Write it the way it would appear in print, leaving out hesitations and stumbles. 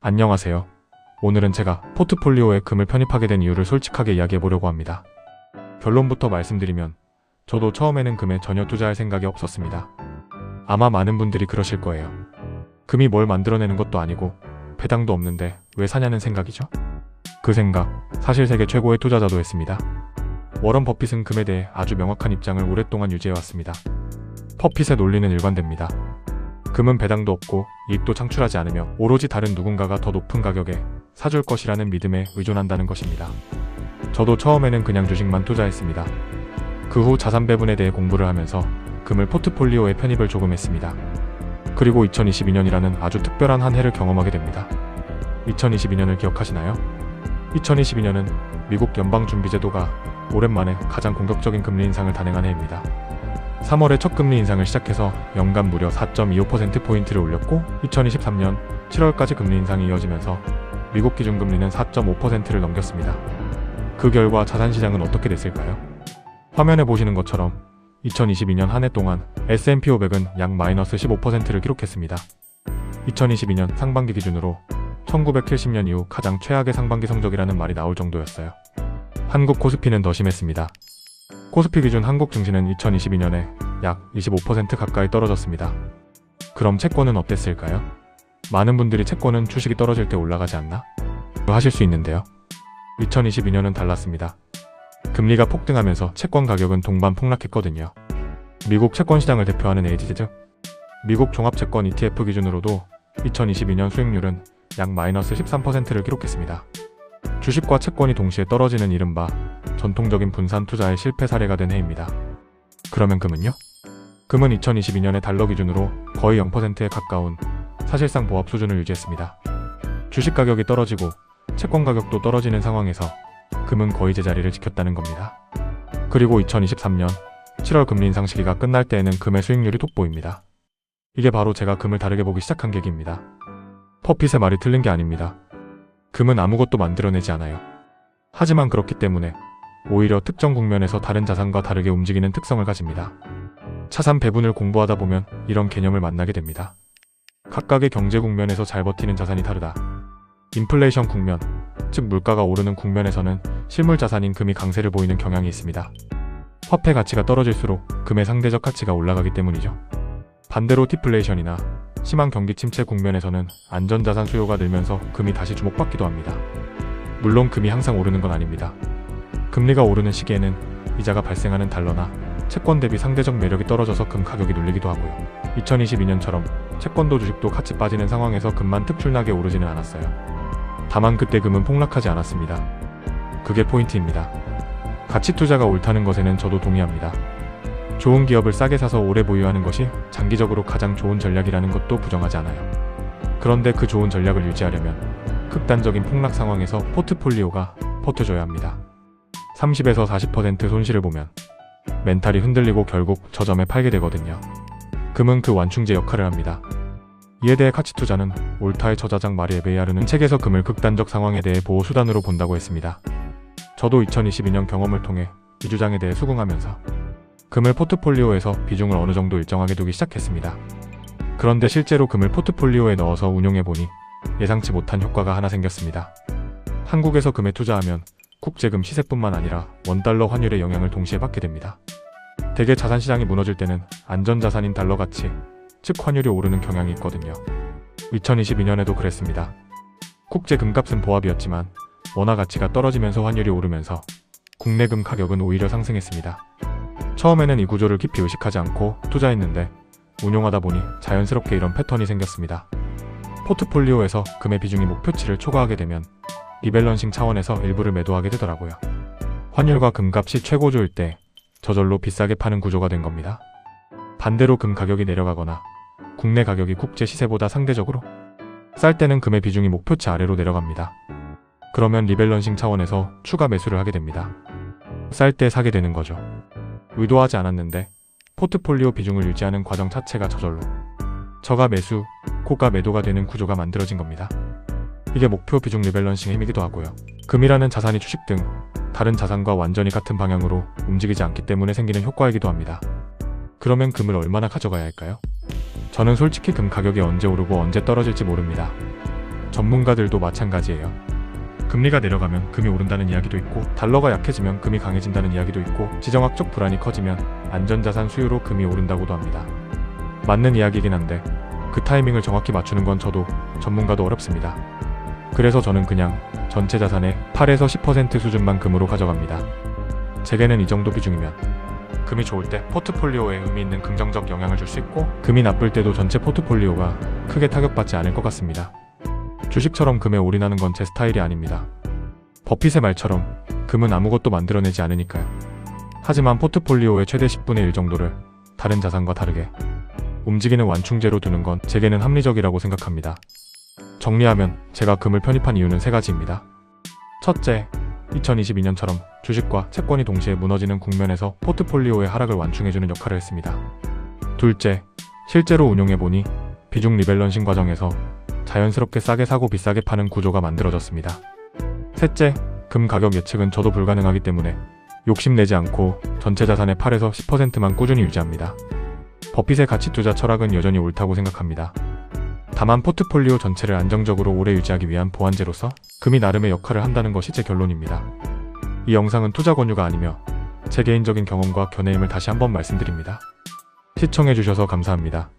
안녕하세요. 오늘은 제가 포트폴리오에 금을 편입하게 된 이유를 솔직하게 이야기해 보려고 합니다. 결론부터 말씀드리면 저도 처음에는 금에 전혀 투자할 생각이 없었습니다. 아마 많은 분들이 그러실 거예요. 금이 뭘 만들어내는 것도 아니고 배당도 없는데 왜 사냐는 생각이죠. 그 생각 사실 세계 최고의 투자자도 했습니다. 워런 버핏은 금에 대해 아주 명확한 입장을 오랫동안 유지해왔습니다. 버핏의 논리는 일관됩니다. 금은 배당도 없고 이익도 창출하지 않으며 오로지 다른 누군가가 더 높은 가격에 사줄 것이라는 믿음에 의존한다는 것입니다. 저도 처음에는 그냥 주식만 투자했습니다. 그 후 자산 배분에 대해 공부를 하면서 금을 포트폴리오에 편입을 조금 했습니다. 그리고 2022년이라는 아주 특별한 한 해를 경험하게 됩니다. 2022년을 기억하시나요? 2022년은 미국 연방준비제도가 오랜만에 가장 공격적인 금리 인상을 단행한 해입니다. 3월에 첫 금리 인상을 시작해서 연간 무려 4.25%포인트를 올렸고 2023년 7월까지 금리 인상이 이어지면서 미국 기준금리는 4.5%를 넘겼습니다. 그 결과 자산시장은 어떻게 됐을까요? 화면에 보시는 것처럼 2022년 한 해 동안 S&P 500은 약 마이너스 15%를 기록했습니다. 2022년 상반기 기준으로 1970년 이후 가장 최악의 상반기 성적이라는 말이 나올 정도였어요. 한국 코스피는 더 심했습니다. 코스피 기준 한국 증시는 2022년에 약 25% 가까이 떨어졌습니다. 그럼 채권은 어땠을까요? 많은 분들이 채권은 주식이 떨어질 때 올라가지 않나? 하실 수 있는데요. 2022년은 달랐습니다. 금리가 폭등하면서 채권 가격은 동반 폭락했거든요. 미국 채권 시장을 대표하는 에이지즈, 미국 종합채권 ETF 기준으로도 2022년 수익률은 약 마이너스 13%를 기록했습니다. 주식과 채권이 동시에 떨어지는 이른바 전통적인 분산 투자의 실패 사례가 된 해입니다. 그러면 금은요? 금은 2022년에 달러 기준으로 거의 0%에 가까운 사실상 보합 수준을 유지했습니다. 주식 가격이 떨어지고 채권 가격도 떨어지는 상황에서 금은 거의 제자리를 지켰다는 겁니다. 그리고 2023년 7월 금리 인상 시기가 끝날 때에는 금의 수익률이 돋보입니다. 이게 바로 제가 금을 다르게 보기 시작한 계기입니다. 버핏의 말이 틀린 게 아닙니다. 금은 아무것도 만들어내지 않아요. 하지만 그렇기 때문에 오히려 특정 국면에서 다른 자산과 다르게 움직이는 특성을 가집니다. 차산 배분을 공부하다 보면 이런 개념을 만나게 됩니다. 각각의 경제 국면에서 잘 버티는 자산이 다르다. 인플레이션 국면, 즉 물가가 오르는 국면에서는 실물 자산인 금이 강세를 보이는 경향이 있습니다. 화폐 가치가 떨어질수록 금의 상대적 가치가 올라가기 때문이죠. 반대로 디플레이션이나 심한 경기 침체 국면에서는 안전자산 수요가 늘면서 금이 다시 주목받기도 합니다. 물론 금이 항상 오르는 건 아닙니다. 금리가 오르는 시기에는 이자가 발생하는 달러나 채권 대비 상대적 매력이 떨어져서 금 가격이 눌리기도 하고요. 2022년처럼 채권도 주식도 같이 빠지는 상황에서 금만 특출나게 오르지는 않았어요. 다만 그때 금은 폭락하지 않았습니다. 그게 포인트입니다. 가치 투자가 옳다는 것에는 저도 동의합니다. 좋은 기업을 싸게 사서 오래 보유하는 것이 장기적으로 가장 좋은 전략이라는 것도 부정하지 않아요. 그런데 그 좋은 전략을 유지하려면 극단적인 폭락 상황에서 포트폴리오가 버텨줘야 합니다. 30에서 40% 손실을 보면 멘탈이 흔들리고 결국 저점에 팔게 되거든요. 금은 그 완충제 역할을 합니다. 이에 대해 가치 투자는 올타의 저자장 마리 에베야르는 책에서 금을 극단적 상황에 대해 보호 수단으로 본다고 했습니다. 저도 2022년 경험을 통해 이 주장에 대해 수긍하면서 금을 포트폴리오에서 비중을 어느 정도 일정하게 두기 시작했습니다. 그런데 실제로 금을 포트폴리오에 넣어서 운용해보니 예상치 못한 효과가 하나 생겼습니다. 한국에서 금에 투자하면 국제금 시세뿐만 아니라 원달러 환율의 영향을 동시에 받게 됩니다. 대개 자산시장이 무너질 때는 안전자산인 달러 가치, 즉 환율이 오르는 경향이 있거든요. 2022년에도 그랬습니다. 국제 금값은 보합이었지만 원화 가치가 떨어지면서 환율이 오르면서 국내 금 가격은 오히려 상승했습니다. 처음에는 이 구조를 깊이 의식하지 않고 투자했는데 운용하다 보니 자연스럽게 이런 패턴이 생겼습니다. 포트폴리오에서 금의 비중이 목표치를 초과하게 되면 리밸런싱 차원에서 일부를 매도하게 되더라고요. 환율과 금값이 최고조일 때 저절로 비싸게 파는 구조가 된 겁니다. 반대로 금 가격이 내려가거나 국내 가격이 국제 시세보다 상대적으로 쌀 때는 금의 비중이 목표치 아래로 내려갑니다. 그러면 리밸런싱 차원에서 추가 매수를 하게 됩니다. 쌀 때 사게 되는 거죠. 의도하지 않았는데 포트폴리오 비중을 유지하는 과정 자체가 저절로 저가 매수, 고가 매도가 되는 구조가 만들어진 겁니다. 이게 목표 비중 리밸런싱의 힘이기도 하고요. 금이라는 자산이 주식 등 다른 자산과 완전히 같은 방향으로 움직이지 않기 때문에 생기는 효과이기도 합니다. 그러면 금을 얼마나 가져가야 할까요? 저는 솔직히 금 가격이 언제 오르고 언제 떨어질지 모릅니다. 전문가들도 마찬가지예요. 금리가 내려가면 금이 오른다는 이야기도 있고, 달러가 약해지면 금이 강해진다는 이야기도 있고, 지정학적 불안이 커지면 안전자산 수요로 금이 오른다고도 합니다. 맞는 이야기이긴 한데 그 타이밍을 정확히 맞추는 건 저도 전문가도 어렵습니다. 그래서 저는 그냥 전체 자산의 8에서 10% 수준만 금으로 가져갑니다. 제게는 이 정도 비중이면 금이 좋을 때 포트폴리오에 의미 있는 긍정적 영향을 줄 수 있고, 금이 나쁠 때도 전체 포트폴리오가 크게 타격받지 않을 것 같습니다. 주식처럼 금에 올인하는 건 제 스타일이 아닙니다. 버핏의 말처럼 금은 아무것도 만들어내지 않으니까요. 하지만 포트폴리오의 최대 10분의 1 정도를 다른 자산과 다르게 움직이는 완충제로 두는 건 제게는 합리적이라고 생각합니다. 정리하면 제가 금을 편입한 이유는 3가지입니다. 첫째, 2022년처럼 주식과 채권이 동시에 무너지는 국면에서 포트폴리오의 하락을 완충해주는 역할을 했습니다. 둘째, 실제로 운용해보니 비중 리밸런싱 과정에서 자연스럽게 싸게 사고 비싸게 파는 구조가 만들어졌습니다. 셋째, 금 가격 예측은 저도 불가능하기 때문에 욕심내지 않고 전체 자산의 8에서 10%만 꾸준히 유지합니다. 버핏의 가치 투자 철학은 여전히 옳다고 생각합니다. 다만 포트폴리오 전체를 안정적으로 오래 유지하기 위한 보완제로서 금이 나름의 역할을 한다는 것이 제 결론입니다. 이 영상은 투자 권유가 아니며 제 개인적인 경험과 견해임을 다시 한번 말씀드립니다. 시청해주셔서 감사합니다.